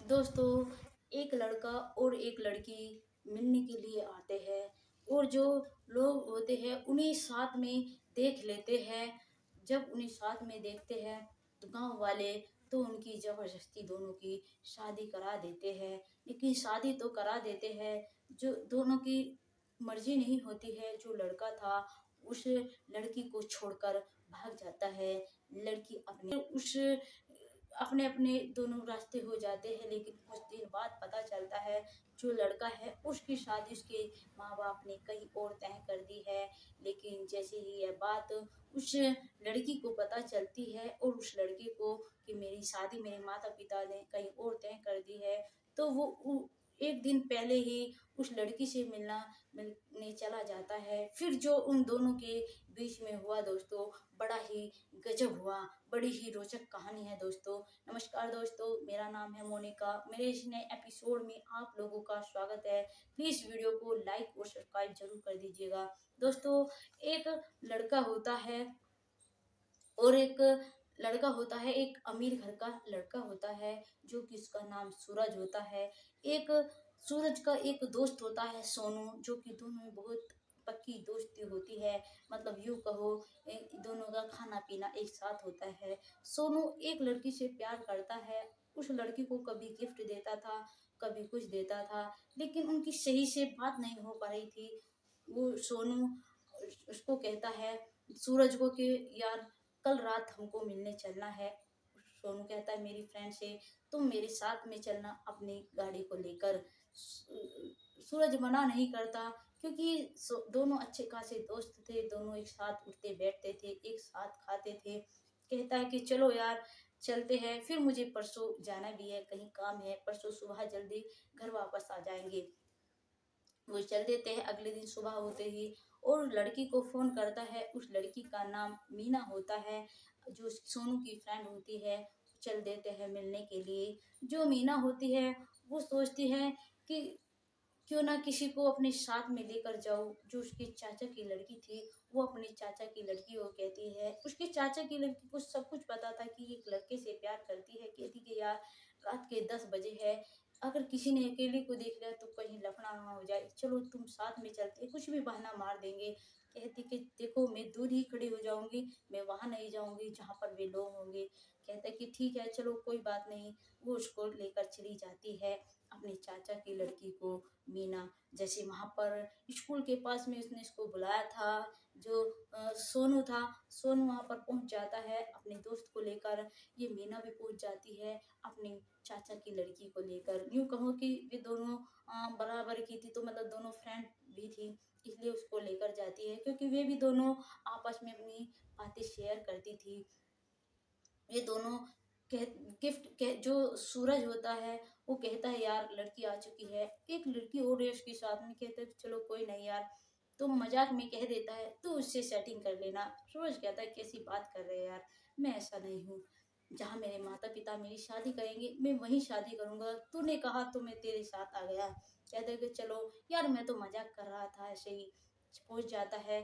दोस्तों, एक लड़का और एक लड़की मिलने के लिए आते हैं और जो लोग होते हैं उन्हें साथ में देख लेते हैं। जब उन्हें साथ में देखते हैं तो गांव वाले तो उनकी ज़बरदस्ती दोनों की शादी करा देते हैं। लेकिन शादी तो करा देते हैं, जो दोनों की मर्जी नहीं होती है। जो लड़का था उस लड़की को छोड़कर भाग जाता है। लड़की अपने अपने दोनों रास्ते हो जाते हैं। लेकिन कुछ दिन बाद पता चलता है जो लड़का है उसकी शादी उसके माँ बाप ने कहीं और तय कर दी है। लेकिन जैसे ही यह बात उस लड़की को पता चलती है और उस लड़के को कि मेरी शादी मेरे माता पिता ने कहीं और तय कर दी है, तो एक दिन पहले ही उस लड़की से मिलने चला जाता है। फिर जो उन दोनों के बीच में हुआ दोस्तों, बड़ा ही गजब हुआ। बड़ी ही रोचक कहानी है दोस्तों। नमस्कार दोस्तों, मेरा नाम है मोनिका। मेरे इस नए एपिसोड में आप लोगों का स्वागत है। प्लीज़ वीडियो को लाइक और सब्सक्राइब जरूर कर दीजिएगा। दोस्तों, एक लड़का होता है और एक अमीर घर का लड़का होता है जो कि उसका नाम सूरज होता है। एक सूरज का एक दोस्त होता है सोनू, जो कि दोनों में बहुत पक्की दोस्ती होती है। मतलब यूँ कहो, दोनों का खाना पीना एक साथ होता है। सोनू एक लड़की से प्यार करता है। उस लड़की को कभी गिफ्ट देता था, कभी कुछ देता था, लेकिन उनकी सही से बात नहीं हो पा रही थी। वो सोनू उसको कहता है सूरज को कि यार कल रात हमको मिलने चलना है। सोनू कहता है मेरी फ्रेंड से तुम मेरे साथ में चलना अपनी गाड़ी को लेकर। सूरज मना नहीं करता क्योंकि दोनों अच्छे खासे दोस्त थे। दोनों एक साथ उठते बैठते थे, एक साथ खाते थे। कहता है कि चलो यार चलते हैं, फिर मुझे परसों जाना भी है, कहीं काम है, परसों सुबह जल्दी घर वापस आ जाएंगे। वो चल देते हैं। अगले दिन सुबह होते ही और लड़की को फोन करता है। उस लड़की का नाम मीना होता है, जो सोनू की फ्रेंड होती है। चल देते हैं मिलने के लिए। जो मीना होती है वो सोचती है कि क्यों ना किसी को अपने साथ में लेकर जाऊं। जो उसके चाचा की लड़की थी वो अपने चाचा की लड़की को कहती है, उसके चाचा की लड़की को सब कुछ पता था कि एक लड़के से प्यार करती है। कहती कि यार रात के 10 बजे है, अगर किसी ने अकेले को देख लिया तो कहीं लफड़ा ना हो जाए, चलो तुम साथ में चलते हैं, कुछ भी बहाना मार देंगे। कहती कि देखो मैं दूर ही खड़ी हो जाऊंगी, मैं वहां नहीं जाऊंगी जहां पर वे लोग होंगे। कहता कि ठीक है चलो कोई बात नहीं। वो उसको लेकर चली जाती है, अपने चाचा की लड़की को, मीना। जैसे वहां पर स्कूल के पास में उसने इसको बुलाया था, जो सोनू था। सोनू वहां पर पहुंच जाता है अपने दोस्त को लेकर। ये मीना भी पहुंच जाती है अपने चाचा की लड़की को लेकर। यूँ कहो कि वे दोनों बराबर की थी, तो मतलब दोनों फ्रेंड भी थी, इसलिए उसको लेकर जाती है क्योंकि वे भी दोनों आपस में अपनी बातें शेयर करती थी। ये दोनों कह जो सूरज होता है वो कहता है यार लड़की आ चुकी है, एक लड़की और है उसके साथ में। कहता है चलो कोई नहीं यार, तो मजाक में कह देता है तो उससे सेटिंग कर लेना। सूरज कहता है कैसी बात कर रहे हैं यार, मैं ऐसा नहीं हूँ। जहाँ मेरे माता पिता मेरी शादी करेंगे मैं वहीं शादी करूंगा, तूने कहा तो मैं तेरे साथ आ गया। कहते हैं कि चलो यार मैं तो मजाक कर रहा था ऐसे ही। पहुंच जाता है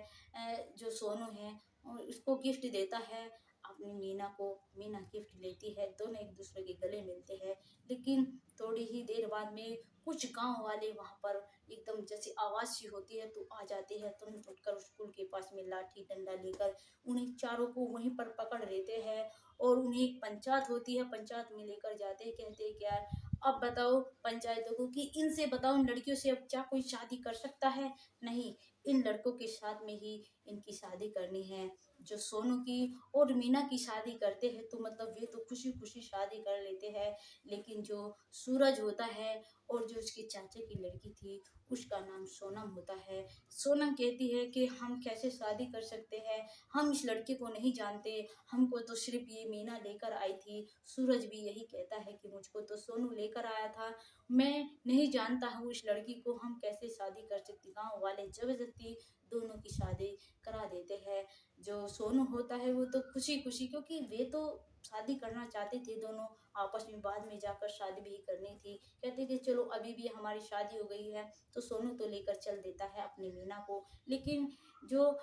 जो सोनू है और उसको गिफ्ट देता है अपनी मीना को। मीना गिफ्ट लेती है, दोनों एक दूसरे के गले मिलते हैं। लेकिन थोड़ी ही देर बाद में कुछ गांव वाले वहां पर एकदम जैसे आवाज सी होती है तो आ जाते हैं, तुरंत उठकर स्कूल के पास में लाठी डंडा लेकर उन्हें चारों को वहीं पर पकड़ लेते हैं और उन्हें एक पंचायत होती है, पंचायत में लेकर जाते हैं। कहते हैं कि यार अब बताओ पंचायतों को कि इनसे बताओ इन लड़कियों से अब क्या कोई शादी कर सकता है? नहीं, इन लड़कों के साथ में ही इनकी शादी करनी है। जो सोनू की और मीना की शादी करते हैं तो मतलब वे तो खुशी खुशी शादी कर लेते हैं। लेकिन जो सूरज होता है और जो उसके चाचा की लड़की थी उसका नाम सोनम होता है। सोनम कहती है कि हम कैसे शादी कर सकते हैं, हम इस लड़के को नहीं जानते, हमको तो सिर्फ ये मीना लेकर आई थी। सूरज भी यही कहता है कि मुझको तो सोनू लेकर आया था, मैं नहीं जानता हूँ इस लड़की को, हम कैसे शादी कर सकते। गाँव वाले जबरदस्ती दोनों की शादी करा देते हैं। जो सोनू होता है वो तो खुशी खुशी, क्योंकि वे तो शादी करना चाहते थे दोनों आपस में, बाद में जाकर शादी भी करनी थी। कहते कि चलो अभी भी हमारी शादी हो गई है, तो सोनू तो लेकर चल देता है अपनी मीना को। लेकिन जो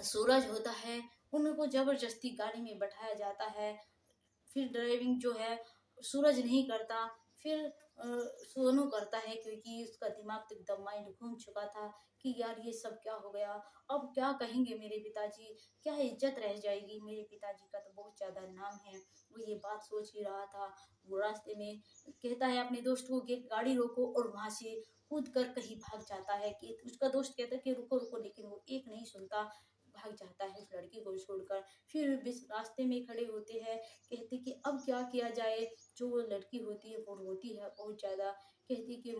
सूरज होता है उनको जबरदस्ती गाड़ी में बैठाया जाता है। फिर ड्राइविंग जो है सूरज नहीं करता। फिर सोनू करता है, क्योंकि उसका दिमाग तो एकदम माइंड घूम चुका था कि यार ये सब क्या हो गया? अब क्या कहेंगे मेरे पिताजी? क्या इज़्ज़त रह जाएगी? मेरे पिताजी का तो बहुत ज़्यादा नाम है। वो ये बात सोच ही रहा था। वो रास्ते में कहता है अपने दोस्त को कि गाड़ी रोको, और वहाँ से कूद कर कहीं भाग जाता है। कि उसका दोस्त कहता है कि रुको, रुको, लेकिन वो एक नहीं सुनता, भाग जाता है उस लड़की को छोड़कर। फिर बीच रास्ते में खड़े होते हैं, कहते कि अब क्या किया जाए? जो वो लड़की होती है वो रोती है बहुत ज़्यादा, कहती कि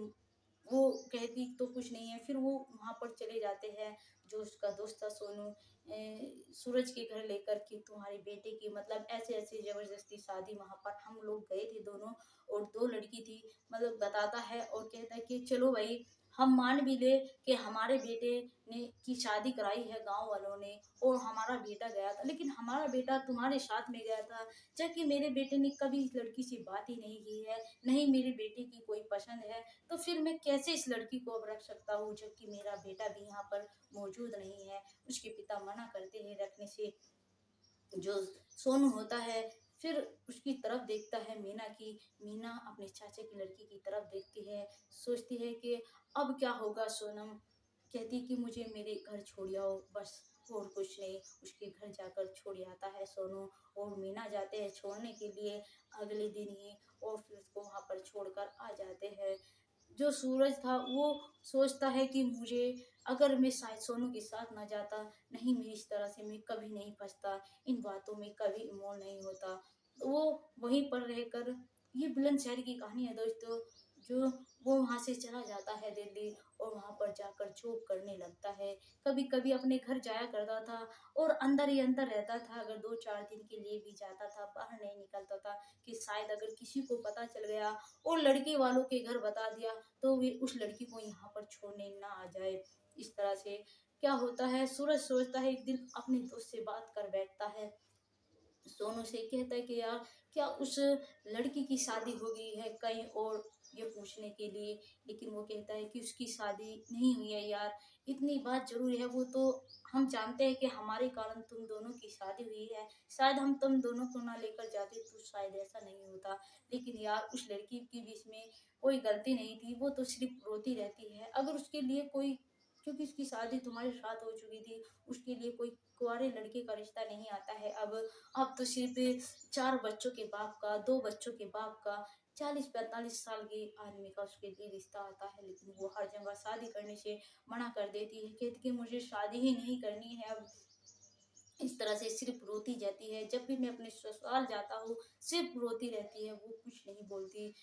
वो कहती तो कुछ नहीं है। फिर वो वहाँ पर चले जाते हैं, जो उसका दोस्त था सोनू, सूरज के घर लेकर कि तुम्हारे बेटे की मतलब ऐसे-ऐसे ज़बरदस्ती शादी, वहाँ पर हम लोग गए थे दोनों, और 2 लड़की थी, मतलब बताता है और कहता है कि चलो भई, हम मान भी ले कि हमारे बेटे ने की शादी कराई है गाँव वालों ने, और हमारा बेटा गया था, लेकिन हमारा बेटा तुम्हारे साथ में गया था, जबकि मेरे बेटे ने कभी इस लड़की से बात ही नहीं की है, नहीं मेरे बेटे की कोई पसंद है, तो फिर मैं कैसे इस लड़की को अब रख सकता हूँ, जबकि मेरा बेटा भी यहाँ पर मौजूद नहीं है। उसके पिता मना करते हैं रखने से। जो सोनू होता है, फिर उसकी तरफ देखता है मीना की। मीना अपने चाचा की लड़की की तरफ देखती है, सोचती है कि अब क्या होगा सोनम? कहती कि मुझे मेरे घर छोड़ आओ बस, और कुछ नहीं। उसके घर जाकर छोड़ आता है सोनू, और मीना जाते हैं छोड़ने के लिए अगले दिन ही, और फिर उसको वहाँ पर छोड़कर आ जाते हैं। जो सूरज था वो सोचता है कि मुझे, अगर मैं शायद सोनू के साथ ना जाता, नहीं मैं इस तरह से मैं कभी नहीं फँसता, इन बातों में कभी इन्वॉल्व नहीं होता। वो वहीं पर रहकर, ये बुलंदशहर की कहानी है दोस्तों, जो वो वहाँ से चला जाता है दिल्ली, और वहाँ पर जाकर जॉब करने लगता है। कभी-कभी अपने घर जाया करता था, और अंदर ही अंदर रहता था, अगर 2-4 दिन के लिए भी जाता था, बाहर नहीं निकलता था, कि शायद अगर किसी को पता चल गया और लड़के वालों के घर बता दिया, तो वे उस लड़की को यहाँ पर छोड़ने ना आ जाए। इस तरह से क्या होता है, सूरज सोचता है, एक दिन अपने दोस्त से बात कर बैठता है, सोनू से कहता है कि यार, क्या उस लड़की की शादी हो गई है कहीं और, ये पूछने के लिए। लेकिन वो कहता है कि उसकी शादी नहीं हुई है यार, इतनी बात जरूर है, वो तो हम जानते हैं कि हमारे कारण तुम दोनों की शादी हुई है, शायद हम तुम दोनों को ना लेकर जाते तो शायद ऐसा नहीं होता। लेकिन यार, उस लड़की के बीच में कोई गलती नहीं थी, वो तो सिर्फ रोती रहती है। अगर उसके लिए कोई, क्योंकि उसकी शादी तुम्हारे साथ हो चुकी थी, उसके लिए कोई कुंवारे लड़के का रिश्ता नहीं आता है अब तो सिर्फ 4 बच्चों के बाप का, 2 बच्चों के बाप का, 40-45 साल के आदमी का उसके लिए रिश्ता आता है। लेकिन वो हर जगह शादी करने से मना कर देती है, कहती कि मुझे शादी ही नहीं करनी है अब। इस तरह से सिर्फ रोती जाती है, जब भी मैं अपने ससुराल जाता हूँ सिर्फ रोती रहती है, वो कुछ नहीं बोलती।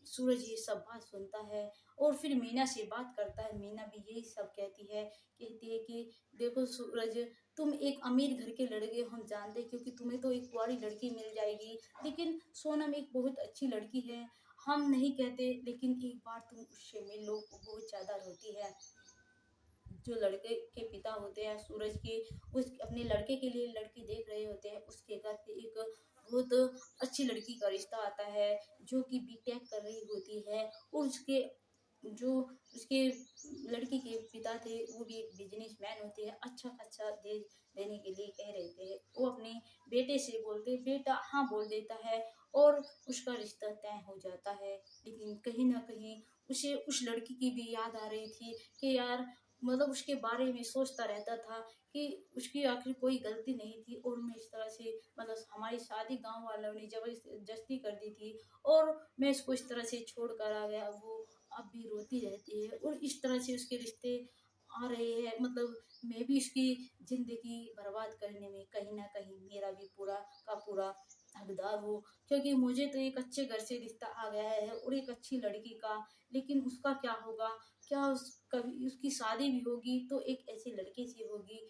सूरज ये सब बात सुनता है, और फिर मीना से बात करता है। मीना भी यही सब कहती है कि देखो सूरज, तुम एक अमीर घर के लड़के हो, हम जानते हैं, क्योंकि तुम्हें तो एक कुंवारी लड़की मिल जाएगी, लेकिन सोनम एक बहुत अच्छी लड़की है, हम नहीं कहते, लेकिन एक बार तुम उससे मिल लो, वो बहुत ज्यादा रोती है। जो लड़के के पिता होते हैं सूरज के, उस अपने लड़के के लिए लड़की देख रहे होते हैं, उसके घर पे एक बहुत अच्छी लड़की का रिश्ता आता है, जो कि बीटेक कर रही होती है, और उसके जो उसके लड़की के पिता थे वो भी एक बिजनेसमैन होते हैं, अच्छा खासा दे देने के लिए कह रहे थे। वो अपने बेटे से बोलते, बेटा हाँ बोल देता है, और उसका रिश्ता तय हो जाता है। लेकिन कहीं ना कहीं उसे उस लड़की की भी याद आ रही थी, कि यार, मतलब उसके बारे में सोचता रहता था कि उसकी आखिर कोई गलती नहीं थी, और मैं इस तरह से, मतलब हमारी शादी गांव वालों ने जबरदस्ती कर दी थी, और मैं इसको इस तरह से छोड़ कर आ गया। वो अब भी रोती रहती है, और इस तरह से उसके रिश्ते आ रहे हैं, मतलब मैं भी उसकी जिंदगी बर्बाद करने में कहीं ना कहीं मेरा भी पूरा का पूरा हकदार हूँ, क्योंकि मुझे तो एक अच्छे घर से रिश्ता आ गया है, और एक अच्छी लड़की का, लेकिन उसका क्या होगा? क्या कभी उसकी शादी भी होगी तो एक ऐसे लड़के से होगी?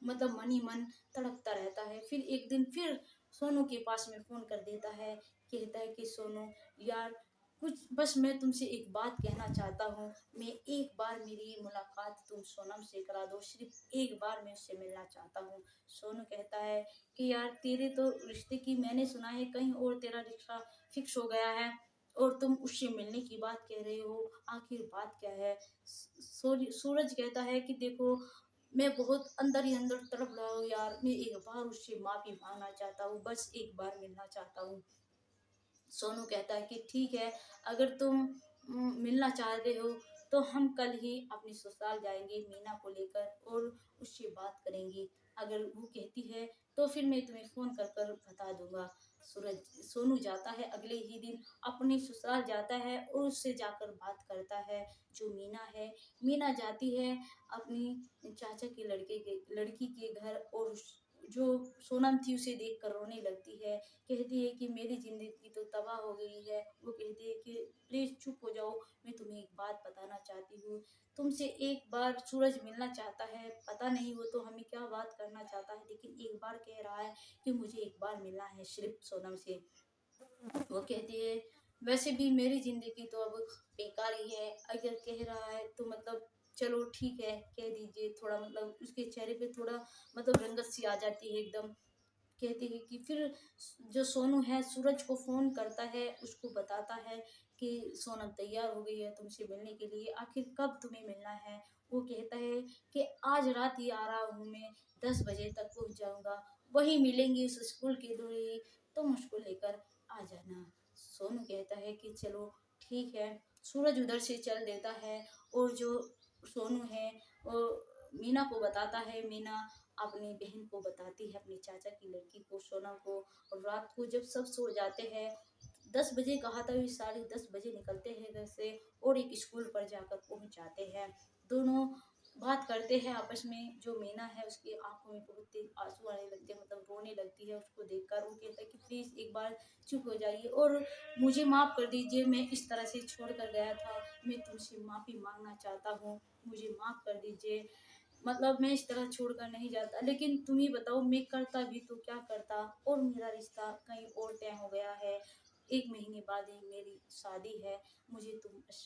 मतलब मन ही मन तड़पता रहता है। फिर एक दिन फिर सोनू के पास में फोन कर देता है, कहता है कि सोनू यार, कुछ बस मैं तुमसे एक बात कहना चाहता हूँ, मैं एक बार मेरी मुलाकात तुम सोनम से करा दो, सिर्फ एक बार मैं उससे मिलना चाहता हूँ। सोनू कहता है कि यार, तेरे तो रिश्ते की मैंने सुना है कहीं और तेरा रिश्ता फिक्स हो गया है, और तुम उससे मिलने की बात कह रहे हो, आखिर बात क्या है? सूरज कहता है कि देखो, मैं बहुत अंदर ही अंदर तड़प रहा हूँ यार, मैं एक बार उससे माफी मांगना चाहता हूँ, बस एक बार मिलना चाहता हूँ। सोनू कहता है कि ठीक है, अगर तुम मिलना चाहते हो तो हम कल ही अपनी ससुराल जाएंगे मीना को लेकर और उससे बात करेंगे। अगर वो कहती है तो फिर मैं तुम्हें फ़ोन कर कर बता दूंगा। सूरज सोनू जाता है अगले ही दिन अपनी ससुराल जाता है और उससे जाकर बात करता है। जो मीना है, मीना जाती है अपनी चाचा के लड़की के घर और जो सोनम थी उसे देखकर रोने लगती है। कहती है कि मेरी ज़िंदगी तो तबाह हो गई है। वो कहती है कि प्लीज़ चुप हो जाओ, मैं तुम्हें एक बात बताना चाहती हूँ। तुमसे एक बार सूरज मिलना चाहता है, पता नहीं वो तो हमें क्या बात करना चाहता है, लेकिन एक बार कह रहा है कि मुझे एक बार मिलना है सिर्फ सोनम से। वो कहती है वैसे भी मेरी ज़िंदगी तो अब बेकार ही है, अगर कह रहा है तो मतलब चलो ठीक है कह दीजिए। थोड़ा मतलब उसके चेहरे पे थोड़ा मतलब रंगत सी आ जाती है एकदम। कहती है कि फिर जो सोनू है सूरज को फ़ोन करता है, उसको बताता है कि सोनम तैयार हो गई है तुमसे मिलने के लिए, आखिर कब तुम्हें मिलना है। वो कहता है कि आज रात ही आ रहा हूँ मैं, 10 बजे तक पहुँच जाऊँगा, वही मिलेंगे उस स्कूल के दूर ही, तुम उसको लेकर आ जाना। सोनू कहता है कि चलो ठीक है। सूरज उधर से चल देता है और जो सोनू है वो मीना को बताता है। मीना अपनी बहन को बताती है, अपने चाचा की लड़की को सोनम को। और रात को जब सब सो जाते हैं, 10 बजे कहा था, 10:30 बजे निकलते हैं घर से और एक स्कूल पर जाकर पहुंच जाते हैं। दोनों बात करते हैं आपस में। जो मीना है उसकी आंखों में बहुत तेज आंसू आने लगते हैं, मतलब रोने लगती है उसको देखकर। वो कहता है कि प्लीज़ एक बार चुप हो जाइए और मुझे माफ़ कर दीजिए, मैं इस तरह से छोड़ कर गया था, मैं तुमसे माफ़ी मांगना चाहता हूँ, मुझे माफ़ कर दीजिए। मतलब मैं इस तरह छोड़कर नहीं जाता, लेकिन तुम ही बताओ मैं करता भी तो क्या करता, और मेरा रिश्ता कहीं और तय हो गया है। 1 महीने बाद ही मेरी शादी है। मुझे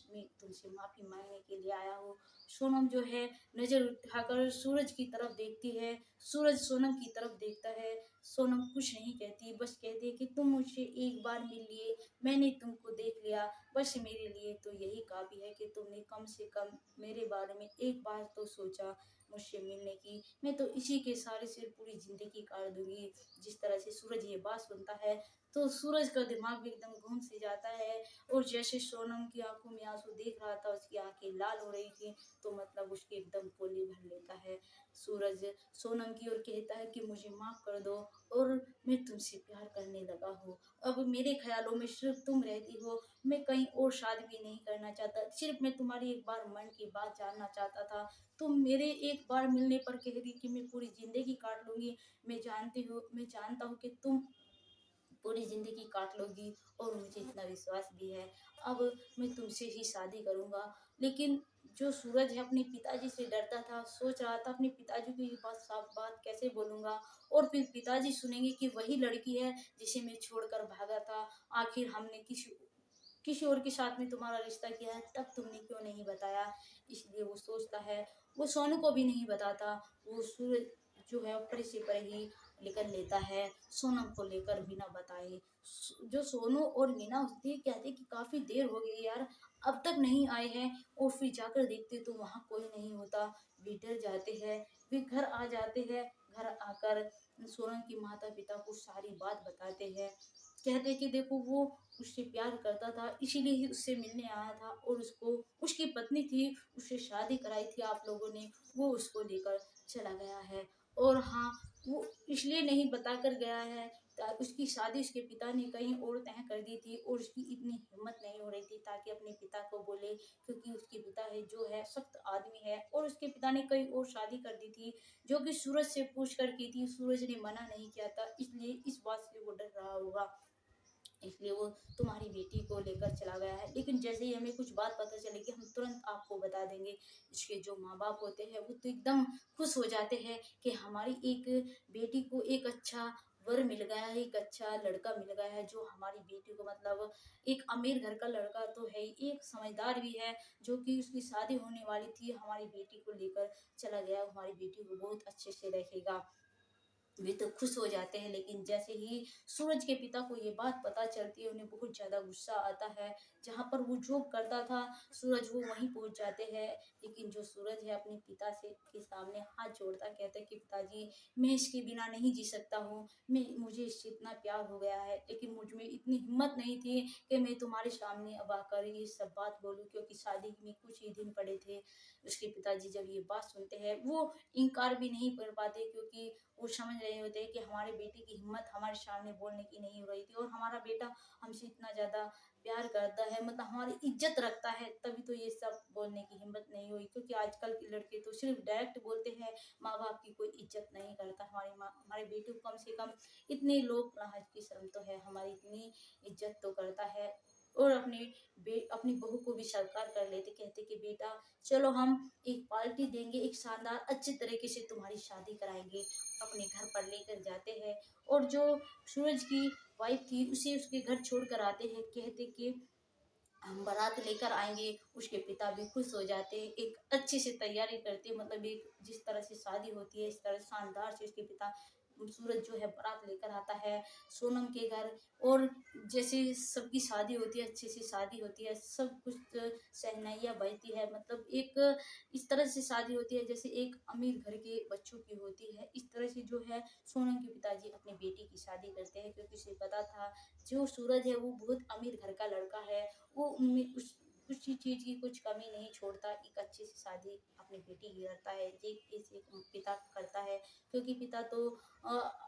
मैं तुमसे माफ़ी मांगने के लिए आया हूँ। सोनम जो है नज़र उठाकर सूरज की तरफ देखती है, सूरज सोनम की तरफ देखता है। सोनम कुछ नहीं कहती, बस कहती है कि तुम मुझसे एक बार मिल लिए, मैंने तुमको देख लिया, बस मेरे लिए तो यही काफ़ी है कि तुमने कम से कम मेरे बारे में एक बार तो सोचा मुझसे मिलने की। मैं तो इसी के सहारे से पूरी ज़िंदगी काट दूँगी। जिस तरह से सूरज ये बात सुनता है तो सूरज का दिमाग भी एकदम घूम से जाता है। और जैसे सोनम की आंखों में आंसू देख रहा था, उसकी आंखें लाल हो रही थी, तो मतलब उसके एकदम पोली भर लेता है। सूरज सोनम की ओर कहता है कि मुझे माफ़ कर दो और मैं तुमसे प्यार करने लगा हूँ। अब मेरे ख्यालों में सिर्फ तुम रहती हो, मैं कहीं और शादी भी नहीं करना चाहता, सिर्फ मैं तुम्हारी एक बार मन की बात जानना चाहता था। तुम मेरे एक बार मिलने पर कह दी कि मैं पूरी ज़िंदगी काट लूँगी। मैं जानता हूँ कि तुम पूरी ज़िंदगी काट लोगी और मुझे इतना विश्वास भी है। अब मैं तुमसे ही शादी करूँगा। लेकिन जो सूरज है अपने पिताजी से डरता था, सोच रहा था अपने पिताजी को ये बात साफ बात कैसे बोलूँगा, और फिर पिताजी सुनेंगे कि वही लड़की है जिसे मैं छोड़कर भागा था। आखिर हमने किसी और के साथ में तुम्हारा रिश्ता किया है, तब तुमने क्यों नहीं बताया। इसलिए वो सोचता है, वो सोनू को भी नहीं बताता। वो सूरज जो है ऊपर से परे ही निकल लेता है सोनम को लेकर बिना बताए। जो सोनू और मीना उससे कहते कि काफ़ी देर हो गई यार, अब तक नहीं आए हैं। और फिर जाकर देखते तो वहाँ कोई नहीं होता। वे डर जाते हैं, वे घर आ जाते हैं। घर आकर सोनम के माता पिता को सारी बात बताते हैं। कहते कि देखो वो उससे प्यार करता था, इसीलिए ही उससे मिलने आया था, और उसको उसकी पत्नी थी, उससे शादी कराई थी आप लोगों ने, वो उसको लेकर चला गया है। और हाँ, वो इसलिए नहीं बताकर गया है, उसकी शादी उसके पिता ने कहीं और तय कर दी थी, और उसकी इतनी हिम्मत नहीं हो रही थी ताकि अपने पिता को बोले, क्योंकि उसके पिता है जो है सख्त आदमी है, और उसके पिता ने कहीं और शादी कर दी थी जो कि सूरज से पूछ कर की थी। सूरज ने मना नहीं किया था, इसलिए इस बात से वो डर रहा होगा, इसलिए वो तुम्हारी बेटी को लेकर चला गया है। लेकिन जैसे ही हमें कुछ बात पता चलेगी हम तुरंत आपको बता देंगे। इसके जो माँ बाप होते हैं वो तो एकदम खुश हो जाते हैं कि हमारी एक बेटी को एक अच्छा वर मिल गया है, एक अच्छा लड़का मिल गया है, जो हमारी बेटी को मतलब एक अमीर घर का लड़का तो है ही, एक समझदार भी है, जो कि उसकी शादी होने वाली थी, हमारी बेटी को लेकर चला गया, हमारी बेटी को बहुत अच्छे से रखेगा। वे तो खुश हो जाते हैं, लेकिन जैसे ही सूरज के पिता को ये बात पता चलती है, उन्हें बहुत ज़्यादा गुस्सा आता है। जहाँ पर वो जॉब करता था सूरज, वो वहीं पहुँच जाते हैं। लेकिन जो सूरज है अपने पिता से के सामने हाथ जोड़ता कहता है कि पिताजी, मैं इसके बिना नहीं जी सकता हूँ, मैं मुझे इससे इतना प्यार हो गया है, लेकिन मुझ में इतनी हिम्मत नहीं थी कि मैं तुम्हारे सामने अब आकर ये सब बात बोलूँ, क्योंकि शादी में कुछ ही दिन पड़े थे। उसके पिताजी जब ये बात सुनते हैं, वो इनकार भी नहीं कर पाते, क्योंकि वो समझ रहे होते हैं कि हमारे बेटे की हिम्मत हमारे सामने बोलने की नहीं हो रही थी, और हमारा बेटा हमसे इतना ज़्यादा प्यार करता है, मतलब हमारी इज्जत रखता है, तभी तो ये सब बोलने की हिम्मत नहीं हुई। क्योंकि आजकल के लड़के तो सिर्फ डायरेक्ट बोलते हैं, माँ बाप की कोई इज्जत नहीं करता। हमारे बेटे को कम से कम इतने लोग लाज की शर्म तो है, हमारी इतनी इज्जत तो करता है। और अपनी बहू को भी स्वीकार कर लेते, कहते कि बेटा चलो हम एक पार्टी देंगे, एक शानदार अच्छे तरीके से तुम्हारी शादी कराएंगे, अपने घर पर लेकर जाते हैं। और जो सूरज की वाइफ थी उसे उसके घर छोड़ कर आते हैं, कहते कि हम बारात लेकर आएंगे। उसके पिता भी खुश हो जाते हैं, एक अच्छे से तैयारी करते हैं, मतलब एक जिस तरह से शादी होती है इस तरह शानदार से उसके पिता सूरज जो है बारात लेकर आता है सोनम के घर। और जैसे सबकी शादी होती है, अच्छे से शादी होती है, सब कुछ शहनाइयाँ बजती है, मतलब एक इस तरह से शादी होती है जैसे एक अमीर घर के बच्चों की होती है। इस तरह से जो है सोनम के पिताजी अपने बेटी की शादी करते हैं, क्योंकि उसे पता था जो सूरज है वो बहुत अमीर घर का लड़का है, वो उनमें किसी चीज़ की कुछ कमी नहीं छोड़ता, एक अच्छी सी शादी अपनी बेटी की करता है। ये इसे पिता करता है, क्योंकि पिता तो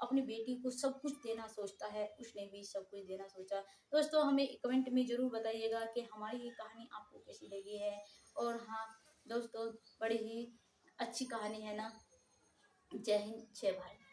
अपनी बेटी को सब कुछ देना सोचता है, उसने भी सब कुछ देना सोचा। दोस्तों हमें कमेंट में ज़रूर बताइएगा कि हमारी ये कहानी आपको कैसी लगी है। और हाँ दोस्तों, बड़ी ही अच्छी कहानी है ना। जय हिंद, जय भारत।